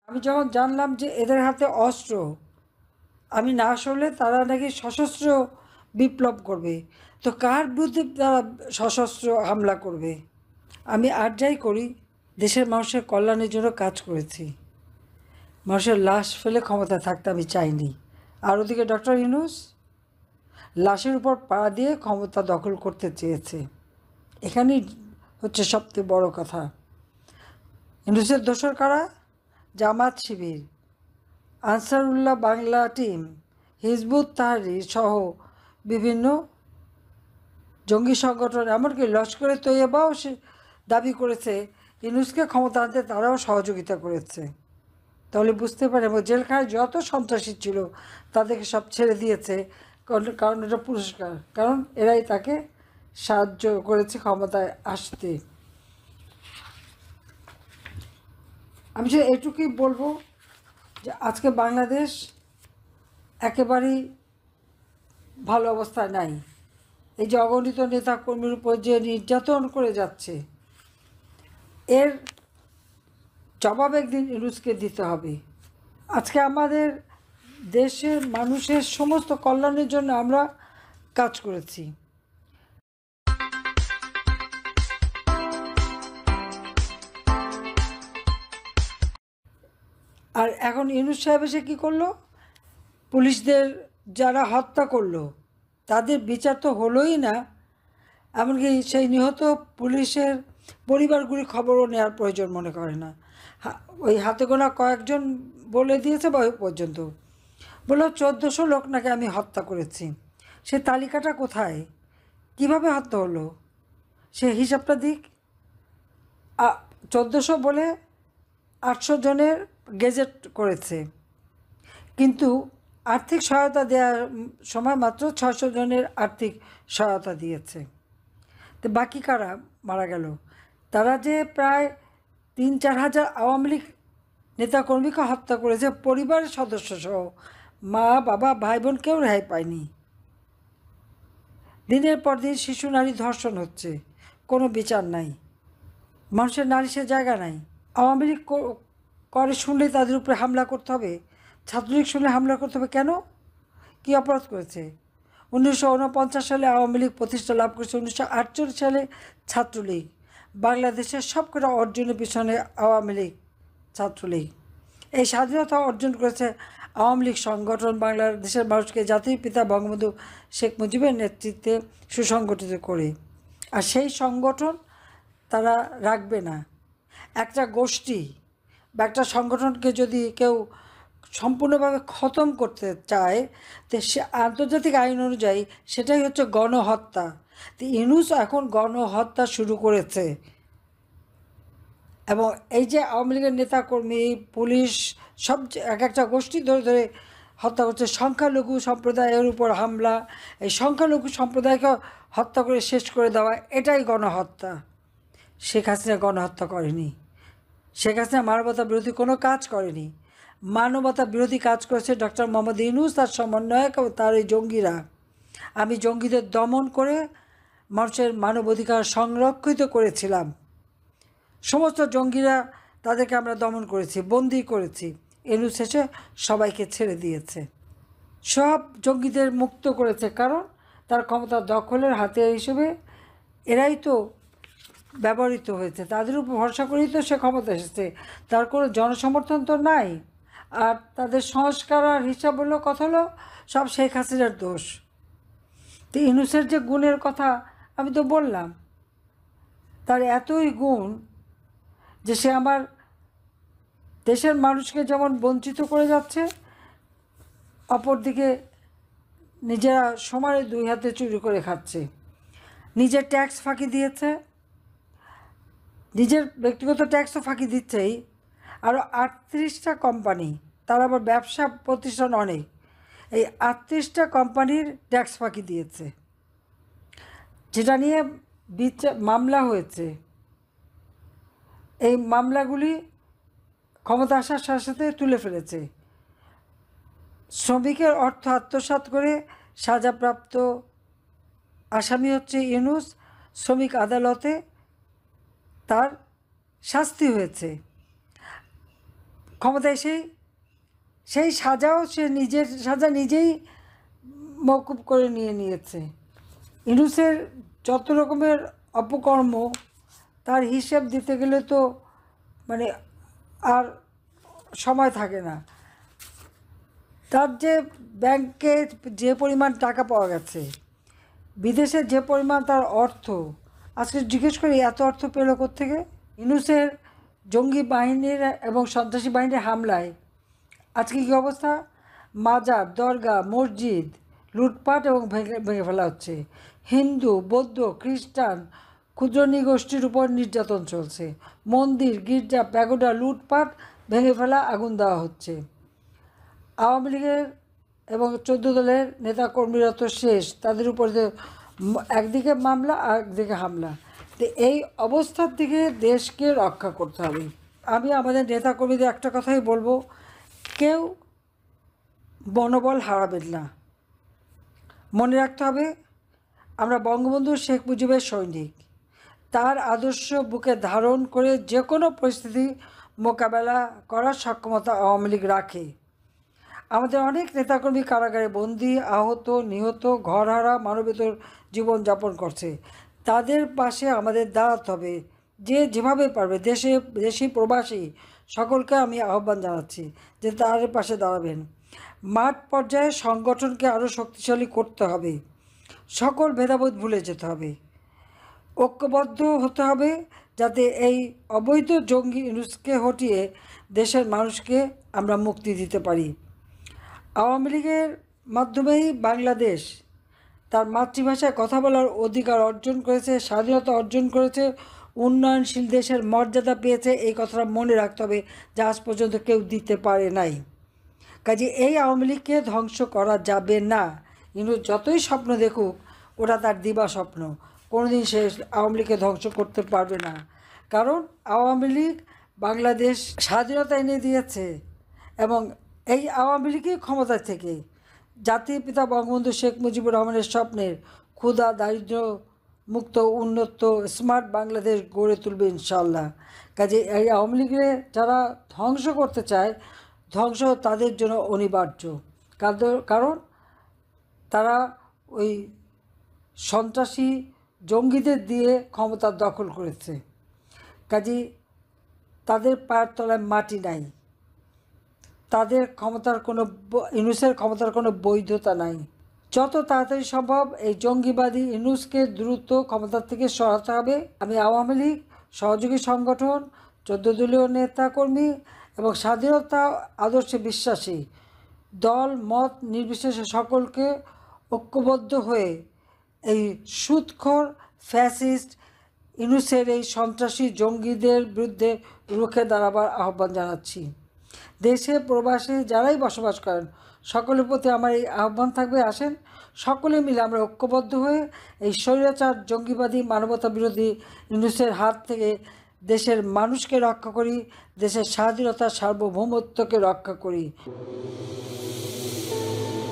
আমি যখন জানলাম যে এদের হাতে অস্ত্র, আমি না সরলে তারা নাকি সশস্ত্র বিপ্লব করবে, তো কার বিরুদ্ধে তারা সশস্ত্র হামলা করবে? আমি আর যাই করি, দেশের মানুষের কল্যাণের জন্য কাজ করেছি। মানুষের লাশ ফেলে ক্ষমতা থাকতে আমি চাইনি। আর ওদিকে ডক্টর ইউনূস লাশের উপর পা দিয়ে ক্ষমতা দখল করতে চেয়েছে। এখানেই হচ্ছে সবচেয়ে বড় কথা। ইউনূসের দোসর কারা? জামাত শিবির, আনসারুল্লাহ বাংলা টিম, হিজবুত তাহরির সহ বিভিন্ন জঙ্গি সংগঠন, এমনকি লস্করে তৈয়বাও সে দাবি করেছে ইউনূসকে ক্ষমতা আনতে তারাও সহযোগিতা করেছে। তাহলে বুঝতে পারে, এবং জেলখানায় যত সন্ত্রাসী ছিল তাদেরকে সব ছেড়ে দিয়েছে, কারণ এটা পুরস্কার, কারণ এরাই তাকে সাহায্য করেছে ক্ষমতায় আসতে। আমি শুধু এটুকুই বলবো যে আজকে বাংলাদেশ একেবারেই ভালো অবস্থায় নাই। এই যে অগণিত নেতা কর্মীর উপর যে নির্যাতন করে যাচ্ছে, এর জবাব একদিন ইউনূসকে দিতে হবে। আজকে আমাদের দেশের মানুষের সমস্ত কল্যাণের জন্য আমরা কাজ করেছি। আর এখন ইউনূস সাহেব এসে কী করলো? পুলিশদের যারা হত্যা করলো তাদের বিচার তো হলোই না, এমনকি সেই নিহত পুলিশের পরিবারগুলি খবরও নেওয়ার প্রয়োজন মনে করে না। ওই হাতে গোনা কয়েকজন বলে দিয়েছে পর্যন্ত, বললো 1400 লোক নাকি আমি হত্যা করেছি। সে তালিকাটা কোথায়? কিভাবে হত্যা হলো সে হিসাবটা দিক। 1400 বলে 800 জনের গেজেট করেছে, কিন্তু আর্থিক সহায়তা দেওয়ার সময় মাত্র 600 জনের আর্থিক সহায়তা দিয়েছে। তো বাকি কারা মারা গেল? তারা যে প্রায় 3-4 হাজার আওয়ামী লীগ নেতাকর্মীকে হত্যা করেছে, পরিবারের সদস্য সহ, মা বাবা ভাই বোন কেউ রেহাই পায়নি। দিনের পর দিন শিশু নারী ধর্ষণ হচ্ছে, কোনো বিচার নাই, মানুষের নারী সে জায়গা নাই। আওয়ামী লীগ করে শুনলেই তাদের উপরে হামলা করতে হবে, ছাত্রলীগ শুনলে হামলা করতে হবে কেন? কী অপরাধ করেছে? 1949 সালে আওয়ামী লীগ প্রতিষ্ঠা লাভ করেছে, 1948 সালে ছাত্রলীগ। বাংলাদেশের সবকটা অর্জনের পিছনে আওয়ামী লীগ, ছাত্রলীগ। এই স্বাধীনতা অর্জন করেছে আওয়ামী লীগ সংগঠন, বাংলাদেশের মানুষকে জাতির পিতা বঙ্গবন্ধু শেখ মুজিবের নেতৃত্বে সুসংগঠিত করে। আর সেই সংগঠন তারা রাখবে না। একটা গোষ্ঠী বা একটা সংগঠনকে যদি কেউ সম্পূর্ণভাবে খতম করতে চায়, তো সে আন্তর্জাতিক আইন অনুযায়ী সেটাই হচ্ছে গণহত্যা। তো ইউনূস এখন গণহত্যা শুরু করেছে, এবং এই যে আওয়ামী লীগের নেতাকর্মী, পুলিশ, সব এক একটা গোষ্ঠী ধরে ধরে হত্যা করছে। সংখ্যালঘু সম্প্রদায়ের উপর হামলা, এই সংখ্যালঘু সম্প্রদায়কে হত্যা করে শেষ করে দেওয়া, এটাই গণহত্যা। শেখ হাসিনা গণহত্যা করেনি। শেখ হাসিনা মানবতা বিরোধী কোনো কাজ করেনি। মানবতা বিরোধী কাজ করেছে ডক্টর মোহাম্মদ ইউনূস, তার সমন্বয়ক এবং তার এই জঙ্গিরা। আমি জঙ্গিদের দমন করে মানুষের মানবাধিকার সংরক্ষিত করেছিলাম। সমস্ত জঙ্গিরা, তাদেরকে আমরা দমন করেছি, বন্দি করেছি। ইউনূস এসে সবাইকে ছেড়ে দিয়েছে, সব জঙ্গিদের মুক্ত করেছে, কারণ তার ক্ষমতা দখলের হাতিয়ার হিসেবে এরাই তো ব্যবহৃত হয়েছে। তাদের উপর ভরসা করেই তো সে ক্ষমতা এসেছে, তার কোনো জনসমর্থন তো নাই। আর তাদের সংস্কার আর হিসাব হলো, কথা হলো সব শেখ হাসিনার দোষ। তো ইউনূসের যে গুণের কথা আমি তো বললাম, তার এতই গুণ যে সে আমার দেশের মানুষকে যেমন বঞ্চিত করে যাচ্ছে, অপরদিকে নিজেরা সমানে 2 হাতে চুরি করে খাচ্ছে। নিজের ট্যাক্স ফাঁকি দিয়েছে, নিজের ব্যক্তিগত ট্যাক্সও ফাঁকি দিচ্ছেই। আরও 38টা কোম্পানি, তার আবার ব্যবসা প্রতিষ্ঠান অনেক, এই 38টা কোম্পানির ট্যাক্স ফাঁকি দিয়েছে, যেটা নিয়ে মামলা হয়েছে। এই মামলাগুলি ক্ষমতা আসার সাথে সাথে তুলে ফেলেছে। শ্রমিকের অর্থ আত্মসাৎ করে সাজাপ্রাপ্ত আসামি হচ্ছে ইউনূস। শ্রমিক আদালতে তার শাস্তি হয়েছে। ক্ষমতা এসেই সেই সাজাও সে নিজের সাজা নিজেই মওকুফ করে নিয়েছে। ইউনূসের যত রকমের অপকর্ম তার হিসেব দিতে গেলে তো মানে আর সময় থাকে না। তার যে ব্যাংকে যে পরিমাণ টাকা পাওয়া গেছে, বিদেশে যে পরিমাণ তার অর্থ, আজকে জিজ্ঞেস করি এত অর্থ পেল কোত্থেকে? ইউনূসের জঙ্গি বাহিনীর এবং সন্ত্রাসী বাহিনীর হামলায় আজকে কী অবস্থা? মাজার, দরগা, মসজিদ লুটপাট এবং ভেঙে ফেলা হচ্ছে। হিন্দু, বৌদ্ধ, খ্রিস্টান, ক্ষুদ্র নৃগোষ্ঠীর উপর নির্যাতন চলছে। মন্দির, গির্জা, প্যাগোডা লুটপাট, ভেঙে ফেলা, আগুন দেওয়া হচ্ছে। আওয়ামী লীগের এবং 14 দলের নেতাকর্মীরা তো শেষ, তাদের উপর একদিকে মামলা আর একদিকে হামলা। তো এই অবস্থার দিকে দেশকে রক্ষা করতে হবে। আমি আমাদের নেতাকর্মীদের একটা কথাই বলবো, কেউ মনোবল হারাবেন না। মনে রাখতে হবে আমরা বঙ্গবন্ধু শেখ মুজিবের সৈনিক। তার আদর্শ বুকে ধারণ করে যে কোনো পরিস্থিতি মোকাবেলা করার সক্ষমতা আওয়ামী লীগ রাখে। আমাদের অনেক নেতাকর্মী কারাগারে বন্দী, আহত, নিহত, ঘরহারা, মানবেতর জীবনযাপন করছে। তাদের পাশে আমাদের দাঁড়াতে হবে, যে যেভাবে পারবে। দেশি প্রবাসী সকলকে আমি আহ্বান জানাচ্ছি যে তাদের পাশে দাঁড়াবেন। মাঠ পর্যায়ে সংগঠনকে আরও শক্তিশালী করতে হবে। সকল ভেদাভেদ ভুলে যেতে হবে, ঐক্যবদ্ধ হতে হবে, যাতে এই অবৈধ জঙ্গি ইউনূসকে হটিয়ে দেশের মানুষকে আমরা মুক্তি দিতে পারি। আওয়ামী লীগের মাধ্যমেই বাংলাদেশ তার মাতৃভাষায় কথা বলার অধিকার অর্জন করেছে, স্বাধীনতা অর্জন করেছে, উন্নয়নশীল দেশের মর্যাদা পেয়েছে। এই কথাটা মনে রাখতে হবে, যা আজ পর্যন্ত কেউ দিতে পারে নাই। কাজে এই আওয়ামী লীগকে ধ্বংস করা যাবে না। কিন্তু যতই স্বপ্ন দেখুক, ওটা তার দিবা স্বপ্ন। কোনোদিন সে আওয়ামী লীগকে ধ্বংস করতে পারবে না। কারণ আওয়ামী লীগ বাংলাদেশ স্বাধীনতা এনে দিয়েছে এবং এই আওয়ামী লীগই ক্ষমতা থেকে জাতির পিতা বঙ্গবন্ধু শেখ মুজিবুর রহমানের স্বপ্নের ক্ষুধা, দারিদ্র্য মুক্ত, উন্নত, স্মার্ট বাংলাদেশ গড়ে তুলবে ইনশাআল্লাহ। কাজে এই আওয়ামী লীগের যারা ধ্বংস করতে চায়, ধ্বংস তাদের জন্য অনিবার্য। কারণ তারা ওই সন্ত্রাসী জঙ্গিদের দিয়ে ক্ষমতা দখল করেছে। কাজে তাদের পায়ের তলায় মাটি নাই, তাদের ক্ষমতার কোনো ইউনূসের ক্ষমতার কোনো বৈধতা নাই। যত তাড়াতাড়ি সম্ভব এই জঙ্গিবাদী ইউনূসকে দ্রুত ক্ষমতার থেকে সরাতে হবে। আমি আওয়ামী লীগ, সহযোগী সংগঠন, 14 দলীয় নেতাকর্মী এবং স্বাধীনতা আদর্শে বিশ্বাসী দল মত নির্বিশেষে সকলকে ঐক্যবদ্ধ হয়ে এই সুদখোর ফ্যাসিস্ট ইউনূসের এই সন্ত্রাসী জঙ্গিদের বিরুদ্ধে রুখে দাঁড়াবার আহ্বান জানাচ্ছি। দেশে প্রবাসে যারাই বসবাস করেন সকলের প্রতি আমার এই আহ্বান থাকবে, আসেন সকলে মিলে আমরা ঐক্যবদ্ধ হয়ে এই স্বৈরাচার জঙ্গিবাদী মানবতা বিরোধী ইউনূসের হাত থেকে দেশের মানুষকে রক্ষা করি, দেশের স্বাধীনতা সার্বভৌমত্বকে রক্ষা করি।